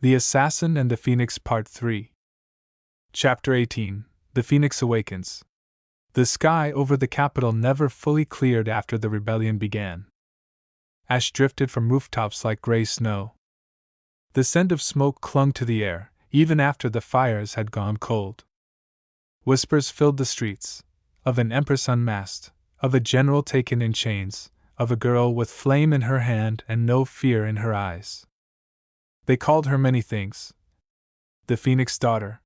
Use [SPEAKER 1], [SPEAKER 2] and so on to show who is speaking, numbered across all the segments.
[SPEAKER 1] The Assassin and the Phoenix Part 3. Chapter 18. The Phoenix Awakens. The sky over the capital never fully cleared after the rebellion began. Ash drifted from rooftops like gray snow. The scent of smoke clung to the air, even after the fires had gone cold. Whispers filled the streets, of an empress unmasked, of a general taken in chains, of a girl with flame in her hand and no fear in her eyes. They called her many things. The Phoenix daughter.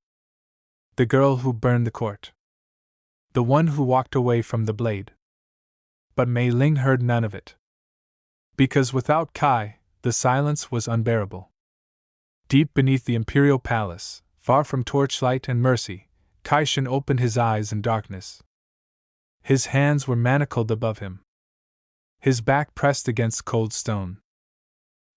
[SPEAKER 1] The girl who burned the court. The one who walked away from the blade. But Mei Ling heard none of it. Because without Kai, the silence was unbearable. Deep beneath the imperial palace, far from torchlight and mercy, Kai Shen opened his eyes in darkness. His hands were manacled above him. His back pressed against cold stone.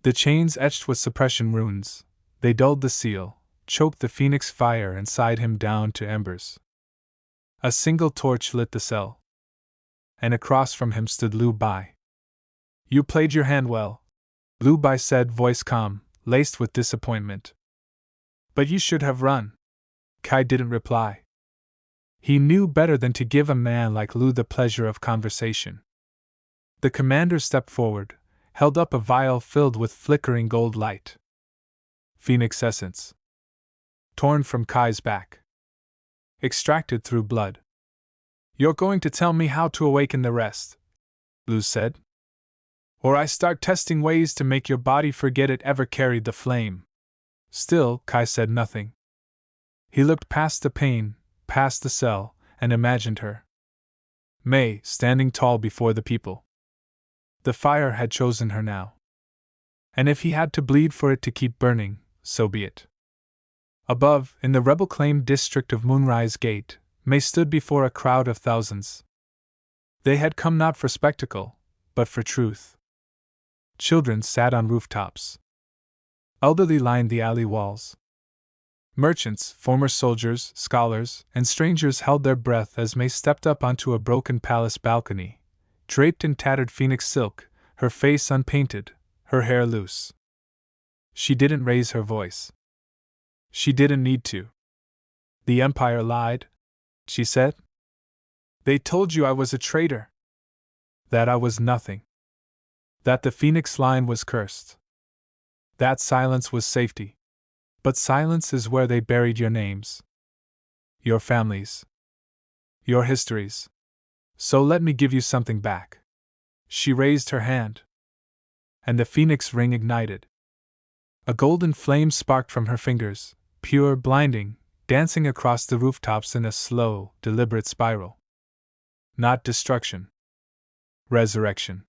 [SPEAKER 1] The chains etched with suppression runes, they dulled the seal, choked the phoenix fire and sighed him down to embers. A single torch lit the cell. And across from him stood Lu Bai. "You played your hand well," Lu Bai said, voice calm, laced with disappointment. "But you should have run." Kai didn't reply. He knew better than to give a man like Lu the pleasure of conversation. The commander stepped forward, held up a vial filled with flickering gold light. Phoenix essence. Torn from Kai's back. Extracted through blood. "You're going to tell me how to awaken the rest," Lu said. "Or I start testing ways to make your body forget it ever carried the flame." Still, Kai said nothing. He looked past the pain, past the cell, and imagined her. Mei, standing tall before the people. The fire had chosen her now. And if he had to bleed for it to keep burning, so be it. Above, in the rebel-claimed district of Moonrise Gate, Mei stood before a crowd of thousands. They had come not for spectacle, but for truth. Children sat on rooftops. Elderly lined the alley walls. Merchants, former soldiers, scholars, and strangers held their breath as Mei stepped up onto a broken palace balcony, draped in tattered phoenix silk, her face unpainted, her hair loose. She didn't raise her voice. She didn't need to. "The Empire lied," she said. "They told you I was a traitor. That I was nothing. That the Phoenix line was cursed. That silence was safety. But silence is where they buried your names. Your families. Your histories. So let me give you something back." She raised her hand. And the phoenix ring ignited. A golden flame sparked from her fingers, pure, blinding, dancing across the rooftops in a slow, deliberate spiral. Not destruction. Resurrection.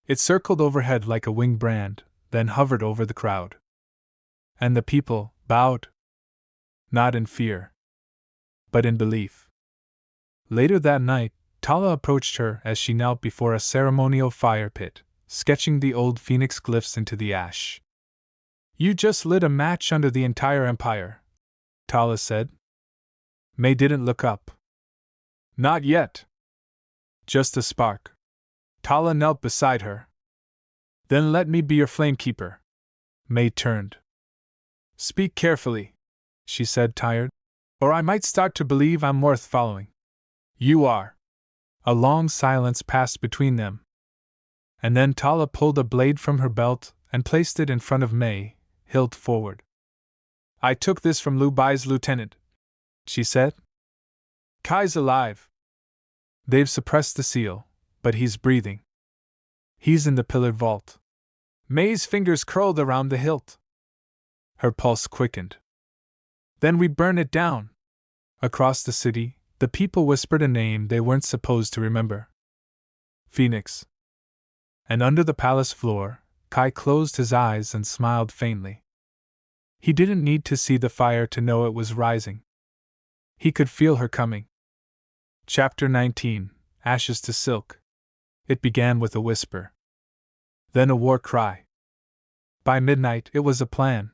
[SPEAKER 1] It circled overhead like a winged brand, then hovered over the crowd. And the people bowed. Not in fear, but in belief. Later that night, Tala approached her as she knelt before a ceremonial fire pit, sketching the old phoenix glyphs into the ash. "You just lit a match under the entire empire," Tala said. Mei didn't look up. "Not yet. Just a spark." Tala knelt beside her. "Then let me be your flamekeeper." Mei turned. "Speak carefully," she said, tired, "or I might start to believe I'm worth following." "You are." A long silence passed between them. And then Tala pulled a blade from her belt and placed it in front of Mei, hilt forward. "I took this from Lu Bai's lieutenant," she said. "Kai's alive. They've suppressed the seal, but he's breathing. He's in the pillared vault." Mei's fingers curled around the hilt. Her pulse quickened. "Then we burn it down." Across the city, the people whispered a name they weren't supposed to remember. Phoenix. And under the palace floor, Kai closed his eyes and smiled faintly. He didn't need to see the fire to know it was rising. He could feel her coming. Chapter 19. Ashes to Silk. It began with a whisper. Then a war cry. By midnight, it was a plan.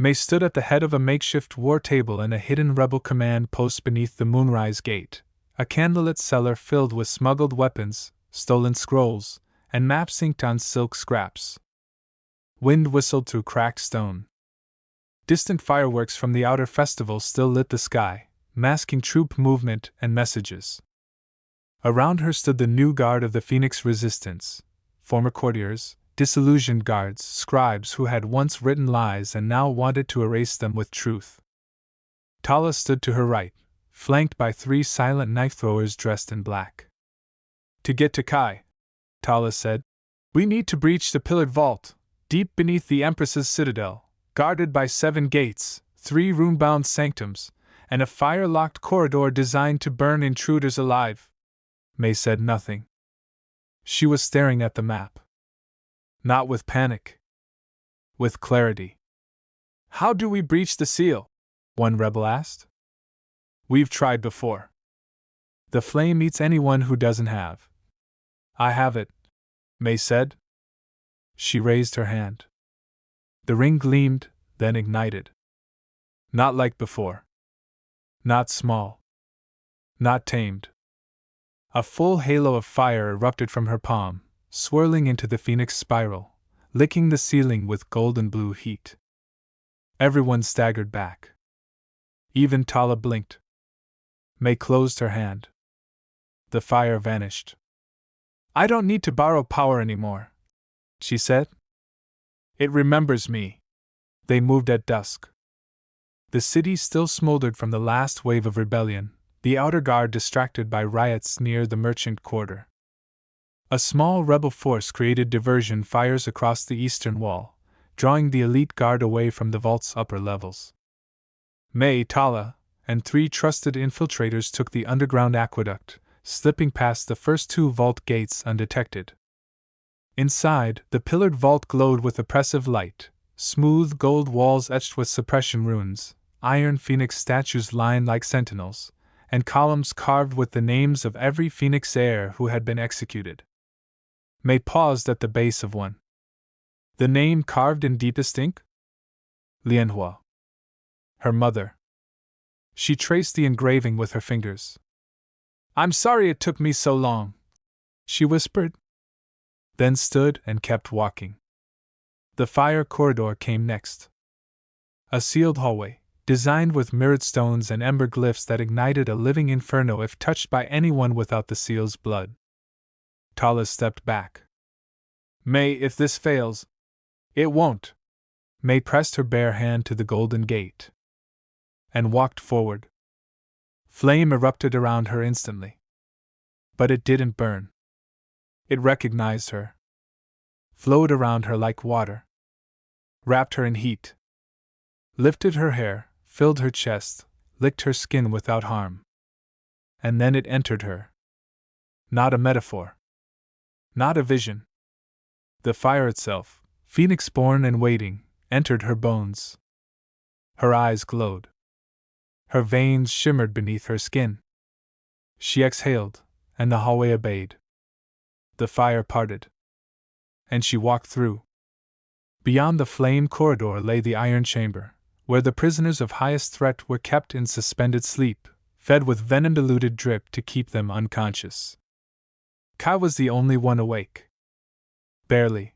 [SPEAKER 1] Mei stood at the head of a makeshift war table in a hidden rebel command post beneath the Moonrise Gate, a candlelit cellar filled with smuggled weapons, stolen scrolls, and maps inked on silk scraps. Wind whistled through cracked stone, Distant fireworks from the outer festival still lit the sky, masking troop movement and messages. Around her stood the new guard of the Phoenix Resistance, former courtiers, disillusioned guards, scribes who had once written lies and now wanted to erase them with truth. Tala stood to her right, flanked by 3 silent knife-throwers dressed in black. To get to Kai, Tala said, we need to breach the pillared vault, deep beneath the Empress's citadel, guarded by 7 gates, 3 rune-bound sanctums, and a fire-locked corridor designed to burn intruders alive. May said nothing. She was staring at the map. Not with panic. With clarity. How do we breach the seal? One rebel asked. We've tried before. The flame eats anyone who doesn't have. I have it, May said. She raised her hand. The ring gleamed, then ignited. Not like before. Not small. Not tamed. A full halo of fire erupted from her palm, swirling into the phoenix spiral, licking the ceiling with golden blue heat. Everyone staggered back. Even Tala blinked. May closed her hand. The fire vanished. I don't need to borrow power anymore, she said. It remembers me. They moved at dusk. The city still smoldered from the last wave of rebellion, the outer guard distracted by riots near the merchant quarter. A small rebel force created diversion fires across the eastern wall, drawing the elite guard away from the vault's upper levels. May, Tala, and 3 trusted infiltrators took the underground aqueduct, slipping past the first 2 vault gates undetected. Inside, the pillared vault glowed with oppressive light, smooth gold walls etched with suppression runes, iron phoenix statues lined like sentinels, and columns carved with the names of every phoenix heir who had been executed. May paused at the base of one. The name carved in deepest ink? Lianhua. Her mother. She traced the engraving with her fingers. I'm sorry it took me so long, she whispered. Then stood and kept walking. The fire corridor came next. A sealed hallway, designed with mirrored stones and ember glyphs that ignited a living inferno if touched by anyone without the seal's blood. Tala stepped back. May, if this fails. It won't. May pressed her bare hand to the golden gate. And walked forward. Flame erupted around her instantly. But it didn't burn. It recognized her. Flowed around her like water. Wrapped her in heat. Lifted her hair, filled her chest, licked her skin without harm. And then it entered her. Not a metaphor. Not a vision. The fire itself, phoenix-born and waiting, entered her bones. Her eyes glowed. Her veins shimmered beneath her skin. She exhaled, and the hallway obeyed. The fire parted. And she walked through. Beyond the flame corridor lay the iron chamber, where the prisoners of highest threat were kept in suspended sleep, fed with venom-diluted drip to keep them unconscious. Kai was the only one awake. Barely.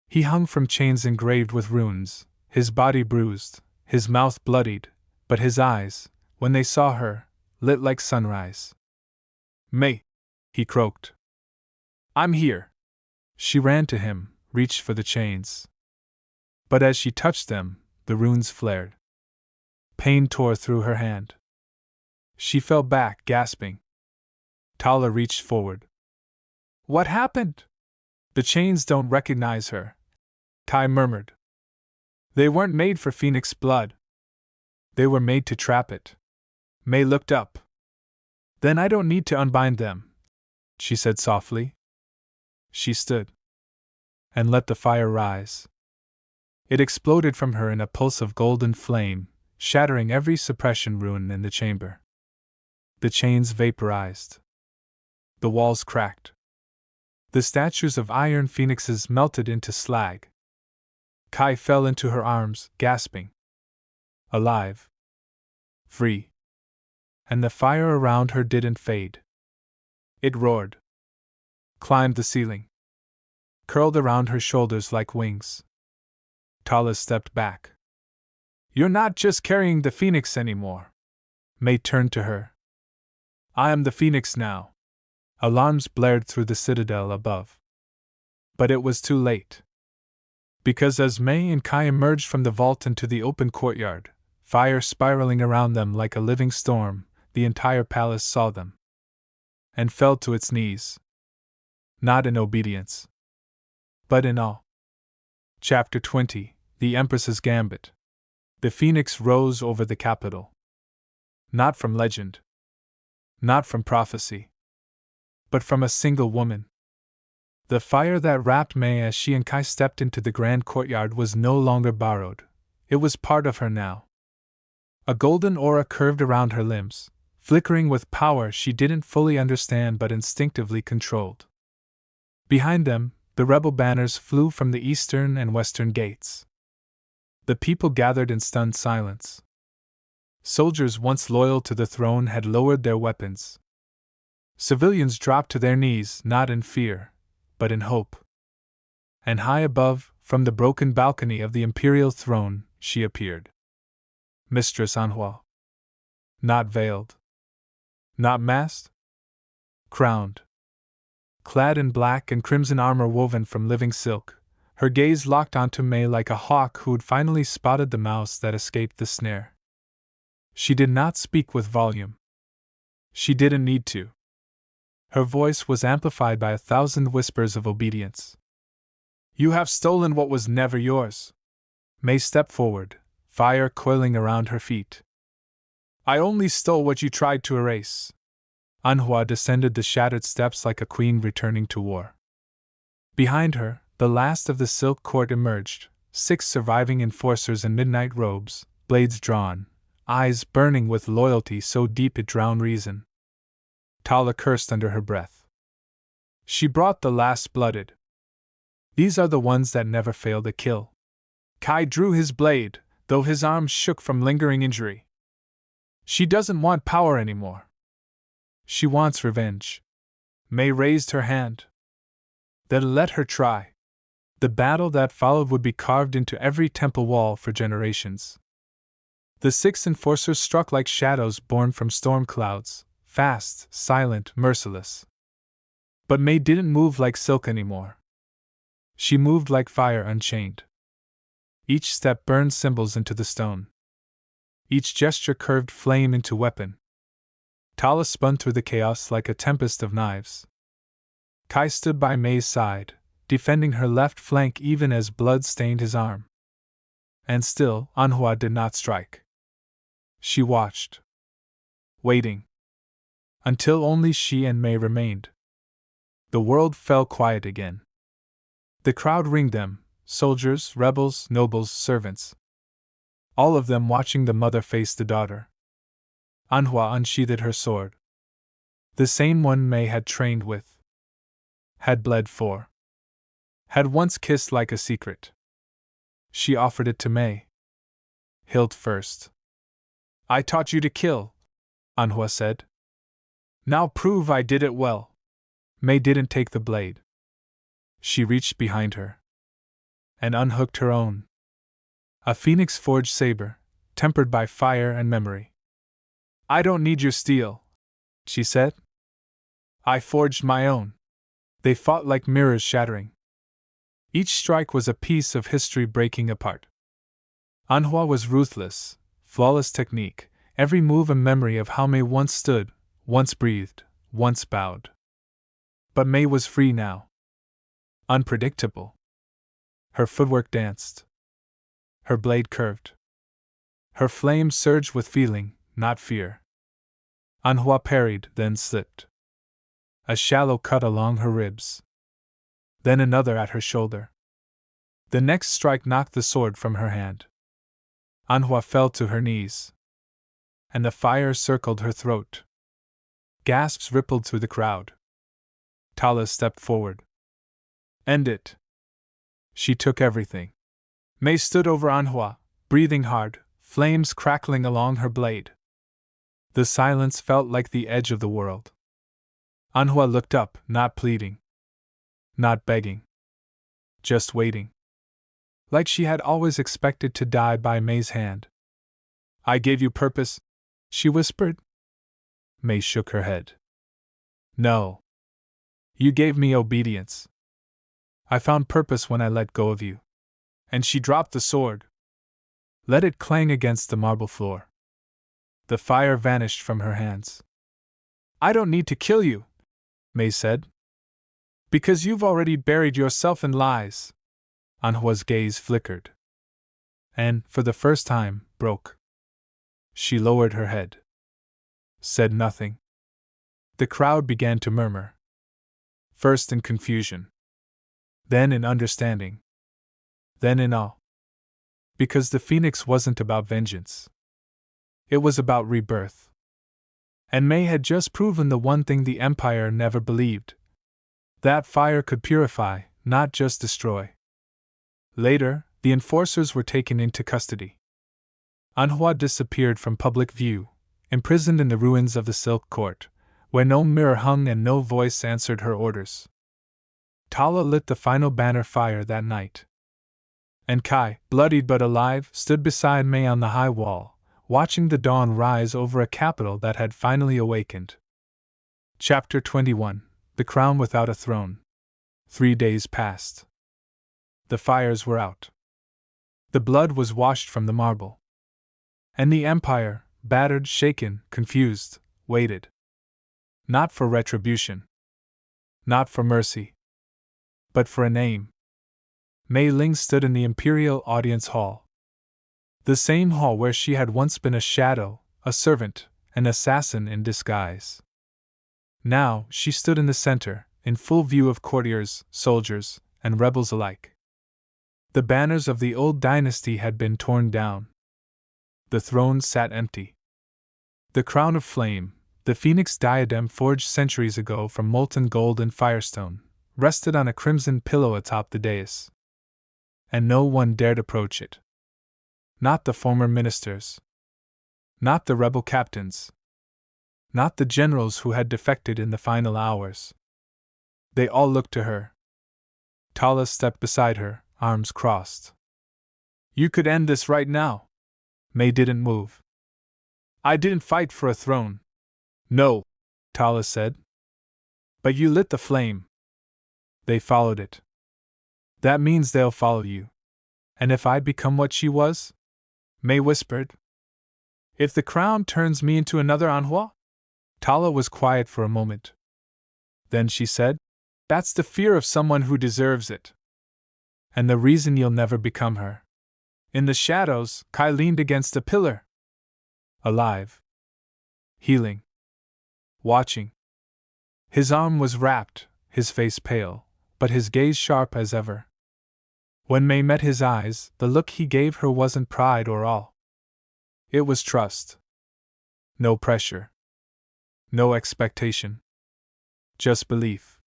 [SPEAKER 1] He hung from chains engraved with runes, his body bruised, his mouth bloodied, but his eyes, when they saw her, lit like sunrise. May, he croaked. I'm here. She ran to him, reached for the chains. But as she touched them, the runes flared. Pain tore through her hand. She fell back, gasping. Tala reached forward. What happened? The chains don't recognize her, Kai murmured. They weren't made for phoenix blood. They were made to trap it. May looked up. Then I don't need to unbind them, she said softly. She stood. And let the fire rise. It exploded from her in a pulse of golden flame, shattering every suppression rune in the chamber. The chains vaporized. The walls cracked. The statues of iron phoenixes melted into slag. Kai fell into her arms, gasping. Alive. Free. And the fire around her didn't fade. It roared. Climbed the ceiling. Curled around her shoulders like wings. Tala stepped back. You're not just carrying the phoenix anymore. May turned to her. I am the phoenix now. Alarms blared through the citadel above. But it was too late. Because as May and Kai emerged from the vault into the open courtyard, fire spiraling around them like a living storm, the entire palace saw them. And fell to its knees. Not in obedience, but in awe. Chapter 20: The Empress's Gambit. The phoenix rose over the capital. Not from legend. Not from prophecy. But from a single woman. The fire that wrapped May as she and Kai stepped into the grand courtyard was no longer borrowed. It was part of her now. A golden aura curved around her limbs, flickering with power she didn't fully understand but instinctively controlled. Behind them, the rebel banners flew from the eastern and western gates. The people gathered in stunned silence. Soldiers once loyal to the throne had lowered their weapons. Civilians dropped to their knees, not in fear, but in hope. And high above, from the broken balcony of the imperial throne, she appeared. Mistress Anhua. Not veiled. Not masked. Crowned. Clad in black and crimson armor woven from living silk, her gaze locked onto May like a hawk who'd finally spotted the mouse that escaped the snare. She did not speak with volume. She didn't need to. Her voice was amplified by 1,000 whispers of obedience. You have stolen what was never yours. May stepped forward, fire coiling around her feet. I only stole what you tried to erase. Anhua descended the shattered steps like a queen returning to war. Behind her, the last of the silk court emerged, 6 surviving enforcers in midnight robes, blades drawn, eyes burning with loyalty so deep it drowned reason. Tala cursed under her breath. She brought the last blooded. These are the ones that never fail to kill. Kai drew his blade, though his arms shook from lingering injury. She doesn't want power anymore. She wants revenge. May raised her hand. Then let her try. The battle that followed would be carved into every temple wall for generations. The 6 enforcers struck like shadows born from storm clouds, fast, silent, merciless. But May didn't move like silk anymore. She moved like fire unchained. Each step burned symbols into the stone. Each gesture curved flame into weapon. Tala spun through the chaos like a tempest of knives. Kai stood by May's side, defending her left flank even as blood stained his arm. And still, Anhua did not strike. She watched. Waiting. Until only she and May remained. The world fell quiet again. The crowd ringed them, soldiers, rebels, nobles, servants. All of them watching the mother face the daughter. Anhua unsheathed her sword. The same one May had trained with. Had bled for. Had once kissed like a secret. She offered it to May. Hilt first. I taught you to kill, Anhua said. Now prove I did it well. May didn't take the blade. She reached behind her and unhooked her own. A phoenix forged saber, tempered by fire and memory. I don't need your steel, she said. I forged my own. They fought like mirrors shattering. Each strike was a piece of history breaking apart. Anhua was ruthless, flawless technique, every move a memory of how May once stood, once breathed, once bowed. But May was free now. Unpredictable. Her footwork danced. Her blade curved. Her flame surged with feeling, not fear. Anhua parried, then slipped. A shallow cut along her ribs. Then another at her shoulder. The next strike knocked the sword from her hand. Anhua fell to her knees. And the fire circled her throat. Gasps rippled through the crowd. Tala stepped forward. End it. She took everything. May stood over Anhua, breathing hard, flames crackling along her blade. The silence felt like the edge of the world. Anhua looked up, not pleading. Not begging. Just waiting. Like she had always expected to die by May's hand. I gave you purpose, she whispered. May shook her head. No. You gave me obedience. I found purpose when I let go of you. And she dropped the sword. Let it clang against the marble floor. The fire vanished from her hands. I don't need to kill you, May said. Because you've already buried yourself in lies. Anhua's gaze flickered. And, for the first time, broke. She lowered her head. Said nothing. The crowd began to murmur. First in confusion. Then in understanding. Then in awe. Because the phoenix wasn't about vengeance. It was about rebirth. And May had just proven the one thing the Empire never believed. That fire could purify, not just destroy. Later, the enforcers were taken into custody. Anhua disappeared from public view, imprisoned in the ruins of the Silk Court, where no mirror hung and no voice answered her orders. Tala lit the final banner fire that night. And Kai, bloodied but alive, stood beside May on the high wall, watching the dawn rise over a capital that had finally awakened. Chapter 21: The Crown Without a Throne. 3 days passed. The fires were out. The blood was washed from the marble. And the Empire, battered, shaken, confused, waited. Not for retribution. Not for mercy. But for a name. Mei Ling stood in the Imperial Audience Hall. The same hall where she had once been a shadow, a servant, an assassin in disguise. Now, she stood in the center, in full view of courtiers, soldiers, and rebels alike. The banners of the old dynasty had been torn down. The throne sat empty. The crown of flame, the phoenix diadem forged centuries ago from molten gold and firestone, rested on a crimson pillow atop the dais. And no one dared approach it. Not the former ministers. Not the rebel captains. Not the generals who had defected in the final hours. They all looked to her. Tala stepped beside her, arms crossed. You could end this right now. May didn't move. I didn't fight for a throne. No, Tala said. But you lit the flame. They followed it. That means they'll follow you. And if I become what she was? May whispered. If the crown turns me into another Anhua? Tala was quiet for a moment. Then she said, That's the fear of someone who deserves it. And the reason you'll never become her. In the shadows, Kai leaned against a pillar. Alive. Healing. Watching. His arm was wrapped, his face pale, but his gaze sharp as ever. When May met his eyes, the look he gave her wasn't pride or awe. It was trust. No pressure. No expectation. Just belief.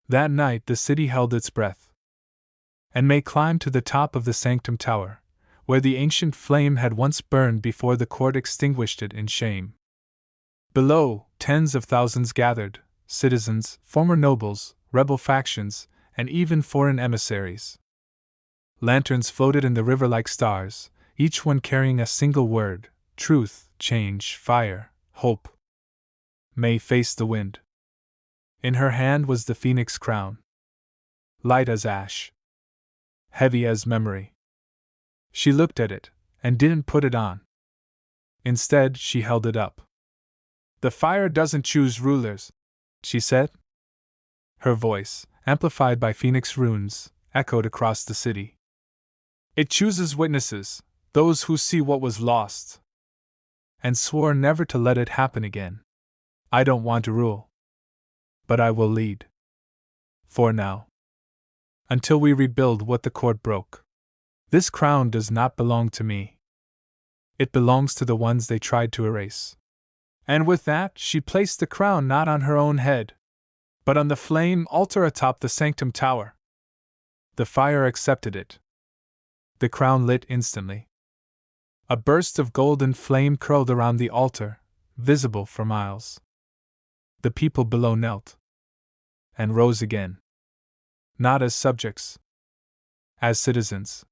[SPEAKER 1] That night the city held its breath. And May climbed to the top of the sanctum tower, where the ancient flame had once burned before the court extinguished it in shame. Below, tens of thousands gathered, citizens, former nobles, rebel factions, and even foreign emissaries. Lanterns floated in the river like stars, each one carrying a single word: truth, change, fire, hope. May faced the wind. In her hand was the phoenix crown. Light as ash. Heavy as memory. She looked at it, and didn't put it on. Instead, she held it up. The fire doesn't choose rulers, she said. Her voice, amplified by phoenix runes, echoed across the city. It chooses witnesses, those who see what was lost. And swore never to let it happen again. I don't want to rule. But I will lead. For now. Until we rebuild what the court broke. This crown does not belong to me. It belongs to the ones they tried to erase. And with that, she placed the crown not on her own head, but on the flame altar atop the sanctum tower. The fire accepted it. The crown lit instantly. A burst of golden flame curled around the altar, visible for miles. The people below knelt. And rose again. Not as subjects. As citizens.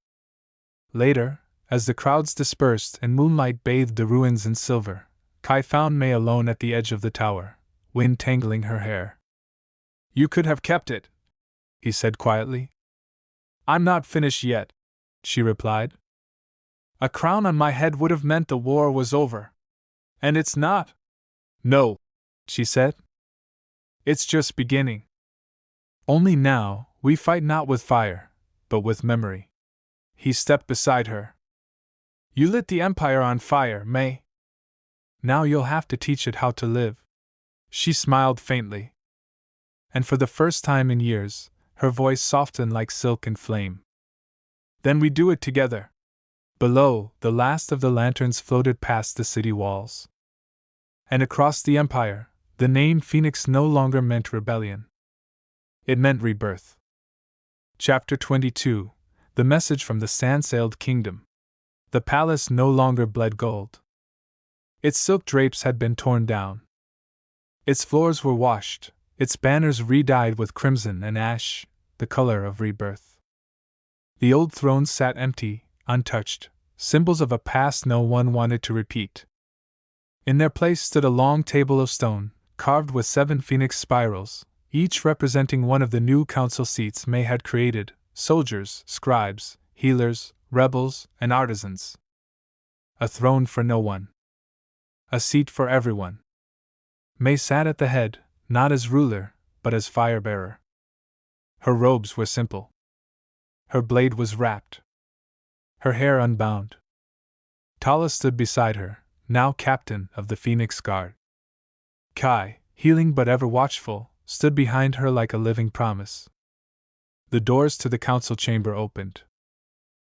[SPEAKER 1] Later, As the crowds dispersed and moonlight bathed the ruins in silver, Kai found May alone at the edge of the tower, wind tangling her hair. "You could have kept it," he said quietly. "I'm not finished yet," she replied. "A crown on my head would have meant the war was over. And it's not." "No," she said. "It's just beginning. Only now, we fight not with fire, but with memory." He stepped beside her. "You lit the Empire on fire, May. Now you'll have to teach it how to live." She smiled faintly. And for the first time in years, her voice softened like silk and flame. "Then we do it together." Below, the last of the lanterns floated past the city walls. And across the Empire, the name Phoenix no longer meant rebellion. It meant rebirth. Chapter 22. The Message from the Sand-Sailed Kingdom. The palace no longer bled gold. Its silk drapes had been torn down. Its floors were washed, its banners re-dyed with crimson and ash, the color of rebirth. The old thrones sat empty, untouched, symbols of a past no one wanted to repeat. In their place stood a long table of stone, carved with 7 phoenix spirals, each representing one of the new council seats May had created: soldiers, scribes, healers, rebels, and artisans. A throne for no one. A seat for everyone. May sat at the head, not as ruler, but as fire-bearer. Her robes were simple. Her blade was wrapped. Her hair unbound. Tala stood beside her, now captain of the Phoenix Guard. Kai, healing but ever watchful, stood behind her like a living promise. The doors to the council chamber opened.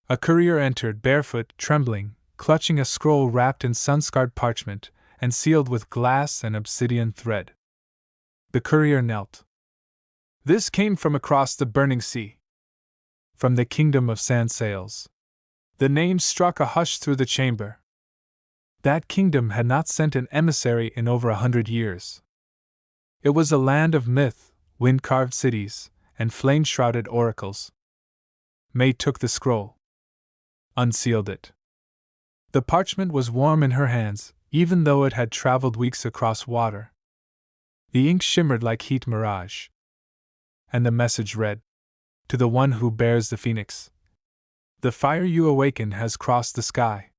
[SPEAKER 1] A courier entered, barefoot, trembling, clutching a scroll wrapped in sun-scarred parchment and sealed with glass and obsidian thread. The courier knelt. "This came from across the burning sea. From the kingdom of sand sails." The name struck a hush through the chamber. That kingdom had not sent an emissary in over 100 years. It was a land of myth, wind-carved cities, and flame-shrouded oracles. May took the scroll. Unsealed it. The parchment was warm in her hands, even though it had traveled weeks across water. The ink shimmered like heat mirage. And the message read, "To the one who bears the phoenix. The fire you awaken has crossed the sky.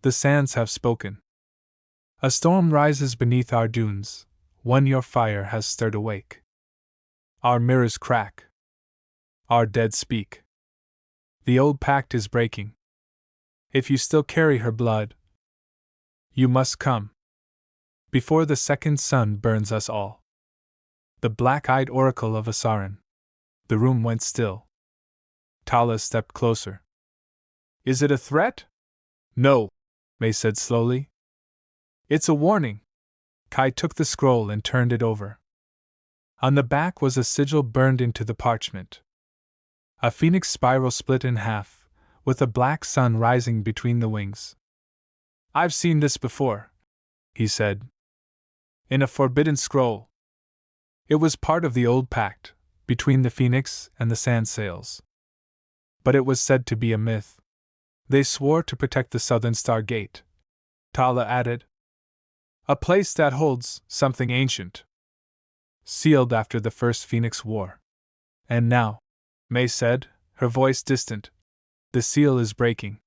[SPEAKER 1] The sands have spoken. A storm rises beneath our dunes, one your fire has stirred awake. Our mirrors crack. Our dead speak. The old pact is breaking. If you still carry her blood, you must come. Before the second sun burns us all." The black-eyed oracle of Asaran. The room went still. Tala stepped closer. "Is it a threat?" "No," May said slowly. "It's a warning." Kai took the scroll and turned it over. On the back was a sigil burned into the parchment. A phoenix spiral split in half, with a black sun rising between the wings. "I've seen this before," he said. "In a forbidden scroll. It was part of the old pact, between the phoenix and the sand sails. But it was said to be a myth. They swore to protect the southern star gate." Tala added. "A place that holds something ancient. Sealed after the first Phoenix War. And now," May said, her voice distant, "the seal is breaking."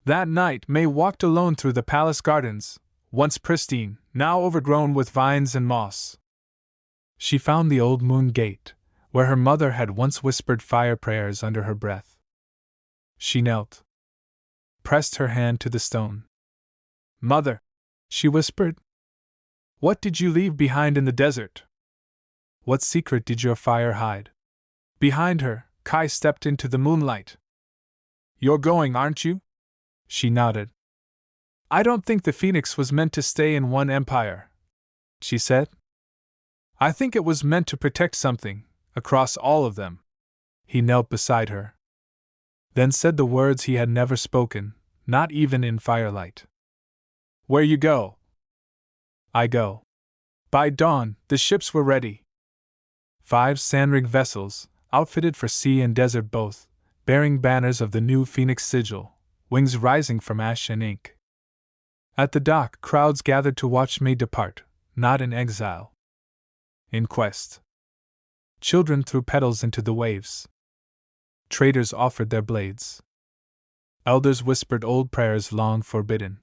[SPEAKER 1] That night May walked alone through the palace gardens, once pristine, now overgrown with vines and moss. She found the old moon gate, where her mother had once whispered fire prayers under her breath. She knelt. Pressed her hand to the stone. "Mother," she whispered, "what did you leave behind in the desert? What secret did your fire hide?" Behind her, Kai stepped into the moonlight. "You're going, aren't you?" She nodded. "I don't think the phoenix was meant to stay in one empire," she said. "I think it was meant to protect something, across all of them." He knelt beside her. Then said the words he had never spoken, not even in firelight. "Where you go?" "I go." By dawn, the ships were ready. 5 sand-rigged vessels, outfitted for sea and desert both, bearing banners of the new Phoenix sigil, wings rising from ash and ink. At the dock, crowds gathered to watch May depart, not in exile. In quest. Children threw petals into the waves. Traders offered their blades. Elders whispered old prayers long forbidden.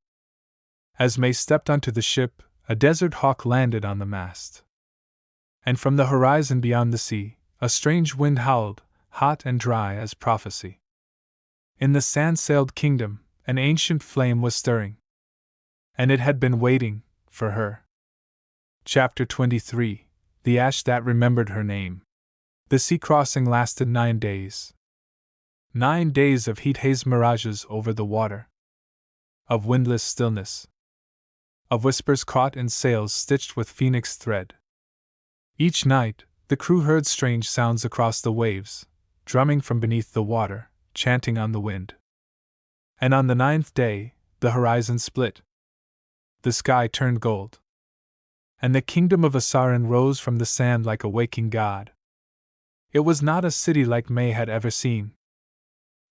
[SPEAKER 1] As May stepped onto the ship, a desert hawk landed on the mast. And from the horizon beyond the sea, a strange wind howled, hot and dry as prophecy. In the sand-sailed kingdom, an ancient flame was stirring. And it had been waiting for her. Chapter 23: The Ash That Remembered Her Name. The sea crossing lasted 9 days. 9 days of heat-haze mirages over the water. Of windless stillness. Of whispers caught in sails stitched with phoenix thread. Each night, the crew heard strange sounds across the waves, drumming from beneath the water, chanting on the wind. And on the 9th day, the horizon split. The sky turned gold. And the kingdom of Asaran rose from the sand like a waking god. It was not a city like May had ever seen.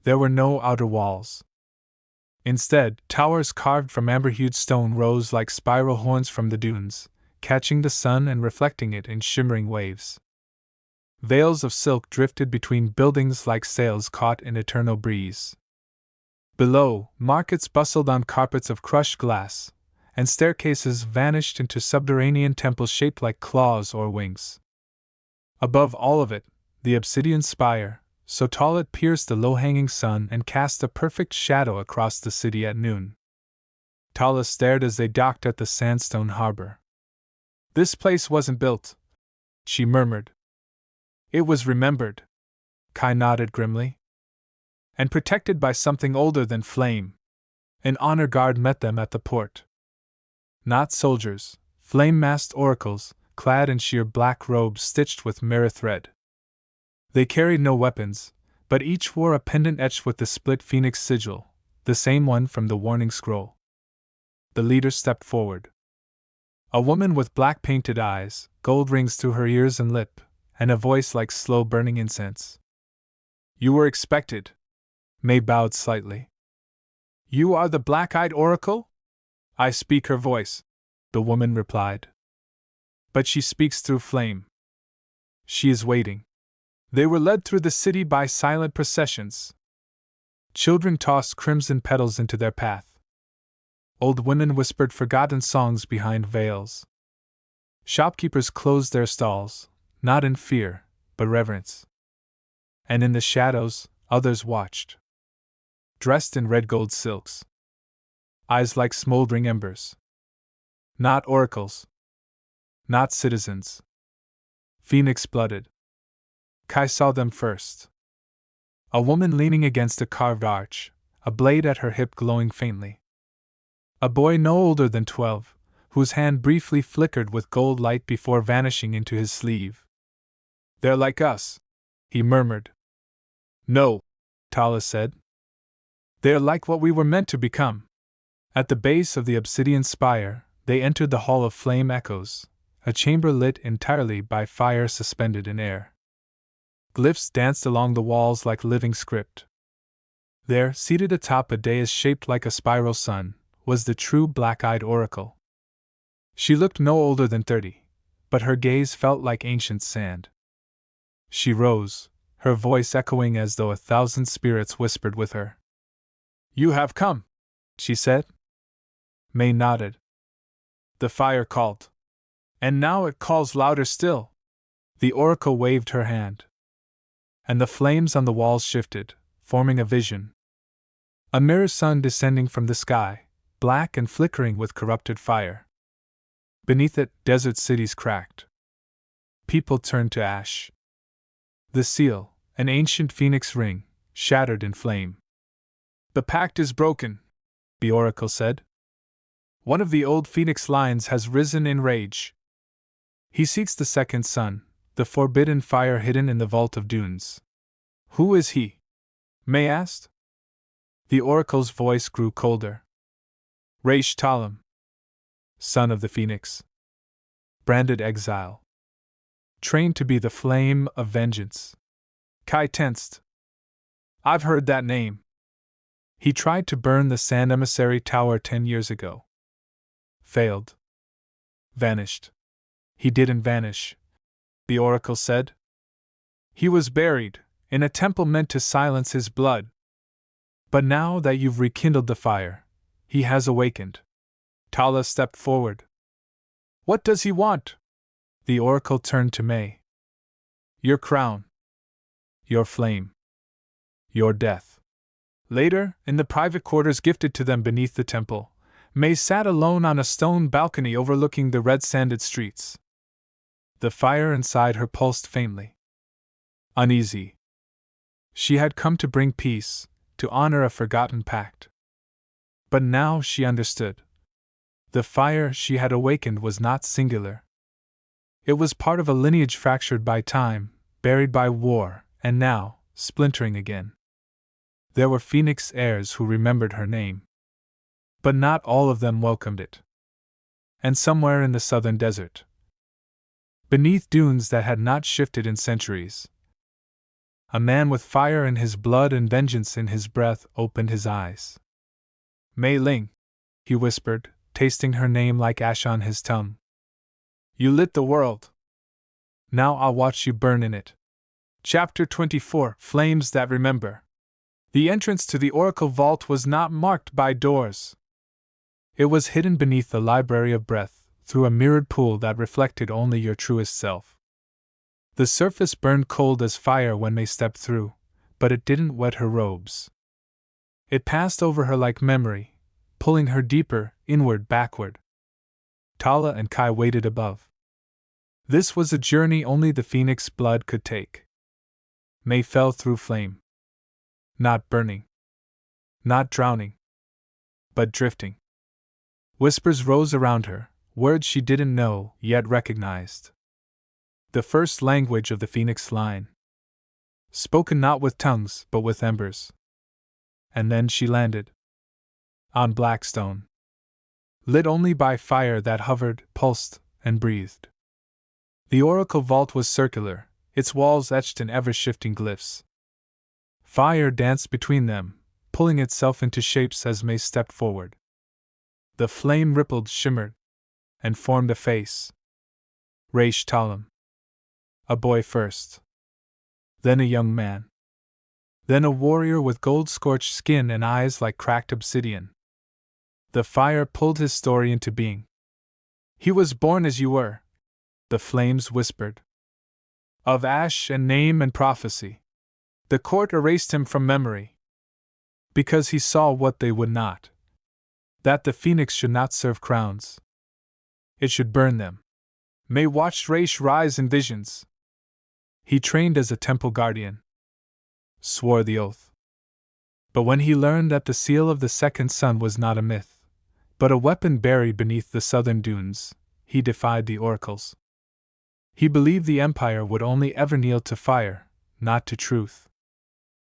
[SPEAKER 1] There were no outer walls. Instead, towers carved from amber-hued stone rose like spiral horns from the dunes, catching the sun and reflecting it in shimmering waves. Veils of silk drifted between buildings like sails caught in eternal breeze. Below, markets bustled on carpets of crushed glass, and staircases vanished into subterranean temples shaped like claws or wings. Above all of it, the obsidian spire, so tall it pierced the low-hanging sun and cast a perfect shadow across the city at noon. Tala stared as they docked at the sandstone harbor. "This place wasn't built," she murmured. "It was remembered." Kai nodded grimly. "And protected by something older than flame." An honor guard met them at the port. Not soldiers, flame-masked oracles, clad in sheer black robes stitched with mirror thread. They carried no weapons, but each wore a pendant etched with the split phoenix sigil, the same one from the warning scroll. The leader stepped forward. A woman with black painted eyes, gold rings through her ears and lip, and a voice like slow burning incense. "You were expected." May bowed slightly. "You are the black-eyed oracle?" "I speak her voice," the woman replied. "But she speaks through flame. She is waiting." They were led through the city by silent processions. Children tossed crimson petals into their path. Old women whispered forgotten songs behind veils. Shopkeepers closed their stalls, not in fear, but reverence. And in the shadows, others watched. Dressed in red gold silks. Eyes like smoldering embers. Not oracles. Not citizens. Phoenix-blooded. Kai saw them first. A woman leaning against a carved arch, a blade at her hip glowing faintly. A boy no older than 12, whose hand briefly flickered with gold light before vanishing into his sleeve. "They're like us," he murmured. "No," Tala said. "They're like what we were meant to become." At the base of the obsidian spire, they entered the Hall of Flame Echoes, a chamber lit entirely by fire suspended in air. Glyphs danced along the walls like living script. There, seated atop a dais shaped like a spiral sun, was the true black-eyed oracle. She looked no older than 30, but her gaze felt like ancient sand. She rose, her voice echoing as though 1,000 spirits whispered with her. "You have come," she said. May nodded. "The fire called. And now it calls louder still." The oracle waved her hand. And the flames on the walls shifted, forming a vision. A mirror sun descending from the sky, black and flickering with corrupted fire. Beneath it, desert cities cracked. People turned to ash. The seal, an ancient phoenix ring, shattered in flame. "The pact is broken," the oracle said. "One of the old phoenix lines has risen in rage. He seeks the second sun, the forbidden fire hidden in the vault of dunes." "Who is he?" May asked. The oracle's voice grew colder. "Raish Talam, son of the phoenix. Branded exile. Trained to be the flame of vengeance." Kai tensed. "I've heard that name." He tried to burn the Sand Emissary Tower 10 years ago. Failed. Vanished. He didn't vanish, the oracle said. He was buried, in a temple meant to silence his blood. But now that you've rekindled the fire, he has awakened. Tala stepped forward. What does he want? The oracle turned to May. Your crown. Your flame. Your death. Later, in the private quarters gifted to them beneath the temple, May sat alone on a stone balcony overlooking the red-sanded streets. The fire inside her pulsed faintly. Uneasy. She had come to bring peace, to honor a forgotten pact. But now she understood. The fire she had awakened was not singular. It was part of a lineage fractured by time, buried by war, and now, splintering again. There were Phoenix heirs who remembered her name. But not all of them welcomed it. And somewhere in the southern desert, beneath dunes that had not shifted in centuries, a man with fire in his blood and vengeance in his breath opened his eyes. Mei Ling, he whispered, tasting her name like ash on his tongue. You lit the world. Now I'll watch you burn in it. Chapter 24 Flames That Remember. The entrance to the Oracle Vault was not marked by doors. It was hidden beneath the Library of Breath, through a mirrored pool that reflected only your truest self. The surface burned cold as fire when May stepped through, but it didn't wet her robes. It passed over her like memory, pulling her deeper, inward, backward. Tala and Kai waited above. This was a journey only the phoenix blood could take. May fell through flame. Not burning. Not drowning. But drifting. Whispers rose around her, words she didn't know, yet recognized. The first language of the Phoenix line. Spoken not with tongues, but with embers. And then she landed. On black stone. Lit only by fire that hovered, pulsed, and breathed. The Oracle Vault was circular, its walls etched in ever-shifting glyphs. Fire danced between them, pulling itself into shapes as May stepped forward. The flame rippled, shimmered, and formed a face. Raish Talam. A boy first. Then a young man. Then a warrior with gold-scorched skin and eyes like cracked obsidian. The fire pulled his story into being. He was born as you were, the flames whispered. Of ash and name and prophecy. The court erased him from memory. Because he saw what they would not. That the phoenix should not serve crowns. It should burn them. May watched Raish rise in visions. He trained as a temple guardian. Swore the oath. But when he learned that the seal of the second sun was not a myth, but a weapon buried beneath the southern dunes, he defied the oracles. He believed the empire would only ever kneel to fire, not to truth.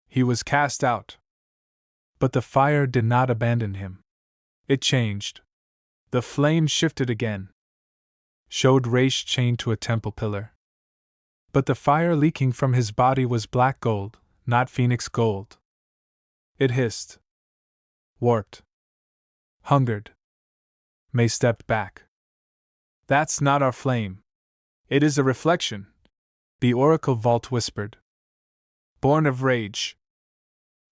[SPEAKER 1] He was cast out. But the fire did not abandon him. It changed. The flame shifted again. Showed Raish chained to a temple pillar. But the fire leaking from his body was black gold, not phoenix gold. It hissed. Warped. Hungered. May stepped back. That's not our flame. It is a reflection, the Oracle Vault whispered. Born of rage.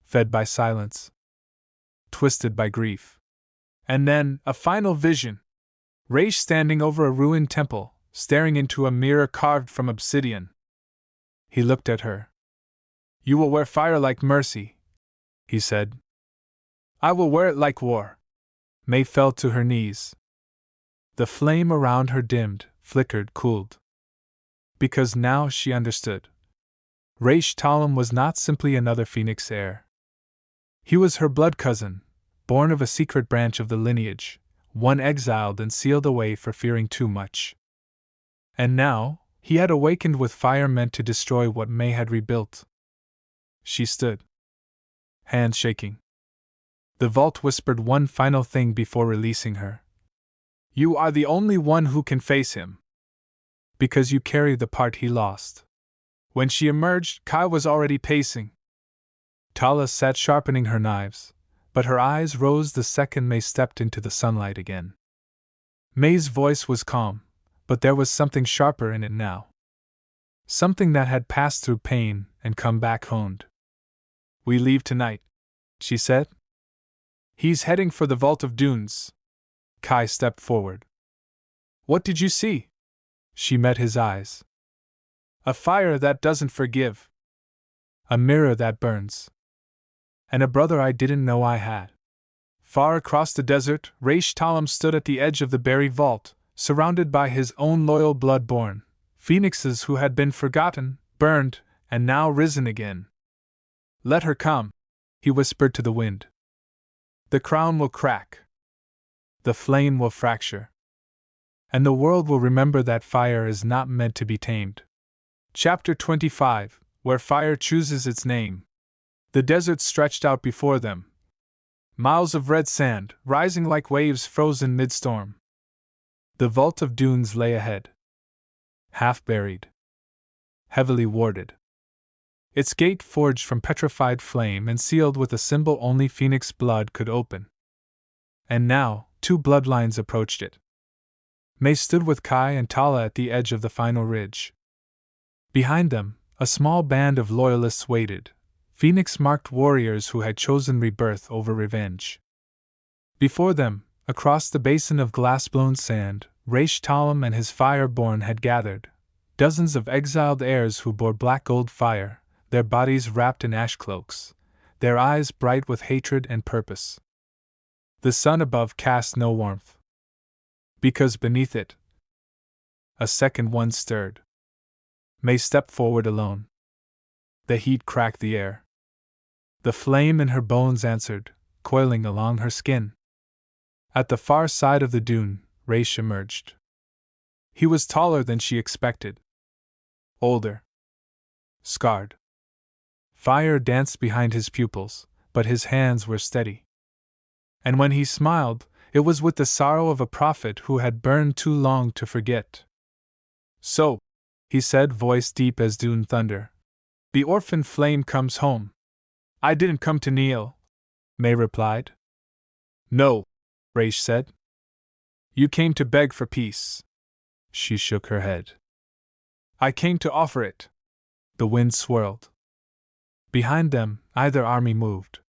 [SPEAKER 1] Fed by silence. Twisted by grief. And then, a final vision. Raish standing over a ruined temple, staring into a mirror carved from obsidian. He looked at her. You will wear fire like mercy, he said. I will wear it like war. May fell to her knees. The flame around her dimmed, flickered, cooled. Because now she understood. Raish Talam was not simply another phoenix heir. He was her blood cousin, born of a secret branch of the lineage, one exiled and sealed away for fearing too much. And now, he had awakened with fire meant to destroy what May had rebuilt. She stood. Hands shaking. The vault whispered one final thing before releasing her. You are the only one who can face him. Because you carry the part he lost. When she emerged, Kai was already pacing. Tala sat sharpening her knives, but her eyes rose the second May stepped into the sunlight again. May's voice was calm, but there was something sharper in it now. Something that had passed through pain and come back honed. "We leave tonight," she said. "He's heading for the Vault of Dunes." Kai stepped forward. "What did you see?" She met his eyes. "A fire that doesn't forgive. A mirror that burns. And a brother I didn't know I had." Far across the desert, Raish Talam stood at the edge of the buried vault, surrounded by his own loyal blood-born phoenixes who had been forgotten, burned, and now risen again. "Let her come," he whispered to the wind. "The crown will crack. The flame will fracture. And the world will remember that fire is not meant to be tamed." Chapter 25, Where Fire Chooses Its Name. The desert stretched out before them. Miles of red sand, rising like waves frozen mid-storm. The Vault of Dunes lay ahead. Half buried. Heavily warded. Its gate forged from petrified flame and sealed with a symbol only phoenix blood could open. And now, two bloodlines approached it. May stood with Kai and Tala at the edge of the final ridge. Behind them, a small band of loyalists waited, phoenix-marked warriors who had chosen rebirth over revenge. Before them, across the basin of glass-blown sand, Raish Talam and his fireborn had gathered, dozens of exiled heirs who bore black gold fire, their bodies wrapped in ash cloaks, their eyes bright with hatred and purpose. The sun above cast no warmth. Because beneath it, a second one stirred. May stepped forward alone. The heat cracked the air. The flame in her bones answered, coiling along her skin. At the far side of the dune, Raish emerged. He was taller than she expected. Older. Scarred. Fire danced behind his pupils, but his hands were steady. And when he smiled, it was with the sorrow of a prophet who had burned too long to forget. "So," he said, voice deep as dune thunder, "the orphan flame comes home." "I didn't come to kneel," May replied. "No," Raish said. "You came to beg for peace." She shook her head. "I came to offer it." The wind swirled. Behind them, either army moved.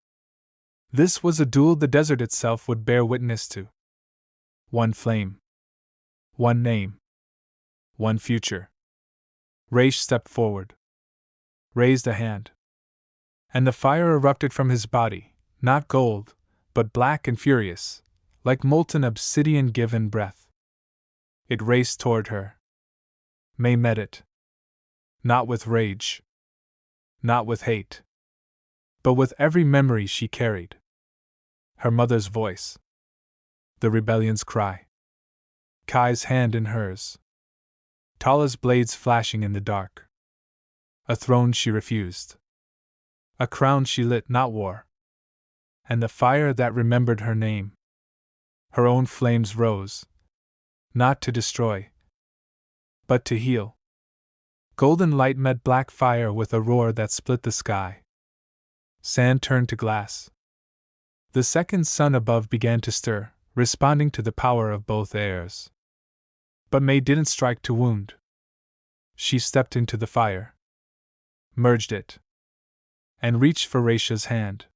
[SPEAKER 1] This was a duel the desert itself would bear witness to. One flame. One name. One future. Raish stepped forward. Raised a hand. And the fire erupted from his body, not gold, but black and furious, like molten obsidian given breath. It raced toward her. May met it. Not with rage. Not with hate. But with every memory she carried. Her mother's voice. The rebellion's cry. Kai's hand in hers. Tala's blades flashing in the dark. A throne she refused. A crown she lit, not wore. And the fire that remembered her name. Her own flames rose. Not to destroy, but to heal. Golden light met black fire with a roar that split the sky. Sand turned to glass. The second sun above began to stir, responding to the power of both heirs. But May didn't strike to wound. She stepped into the fire. Merged it. And reached for Raisha's hand.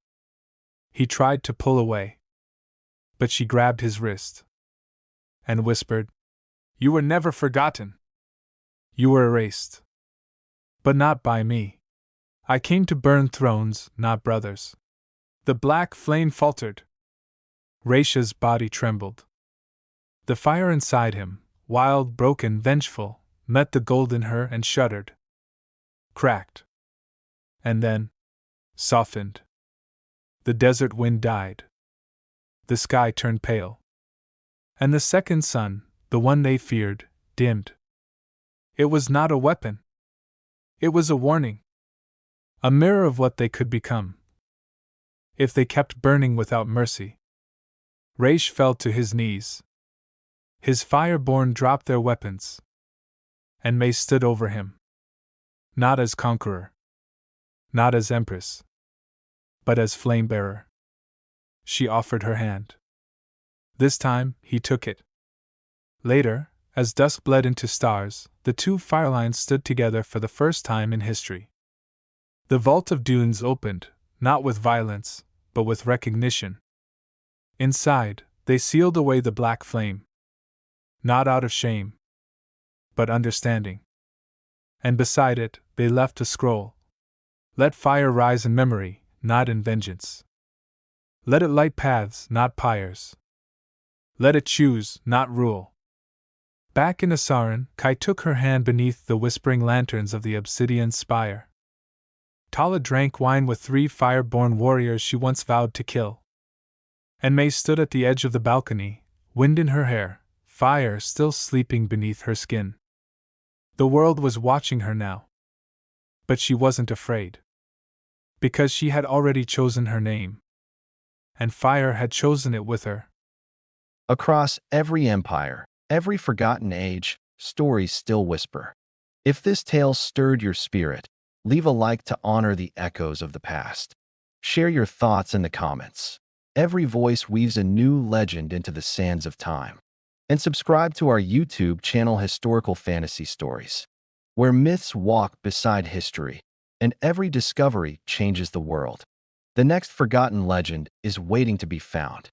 [SPEAKER 1] He tried to pull away. But she grabbed his wrist. And whispered, "You were never forgotten. You were erased. But not by me. I came to burn thrones, not brothers." The black flame faltered. Raisha's body trembled. The fire inside him, wild, broken, vengeful, met the gold in her and shuddered. Cracked. And then softened. The desert wind died. The sky turned pale. And the second sun, the one they feared, dimmed. It was not a weapon. It was a warning. A mirror of what they could become. If they kept burning without mercy. Raish fell to his knees. His fireborn dropped their weapons. And May stood over him. Not as conqueror. Not as empress. But as flame-bearer. She offered her hand. This time, he took it. Later, as dusk bled into stars, the two fire lines stood together for the first time in history. The vault of dunes opened, not with violence, but with recognition. Inside, they sealed away the black flame. Not out of shame, but understanding. And beside it, they left a scroll. Let fire rise in memory, not in vengeance. Let it light paths, not pyres. Let it choose, not rule. Back in Asaran, Kai took her hand beneath the whispering lanterns of the obsidian spire. Tala drank wine with 3 fire-born warriors she once vowed to kill. And May stood at the edge of the balcony, wind in her hair, fire still sleeping beneath her skin. The world was watching her now. But she wasn't afraid. Because she had already chosen her name. And fire had chosen it with her.
[SPEAKER 2] Across every empire, every forgotten age, stories still whisper. If this tale stirred your spirit, leave a like to honor the echoes of the past. Share your thoughts in the comments. Every voice weaves a new legend into the sands of time. And subscribe to our YouTube channel Historical Fantasy Stories, where myths walk beside history, and every discovery changes the world. The next forgotten legend is waiting to be found.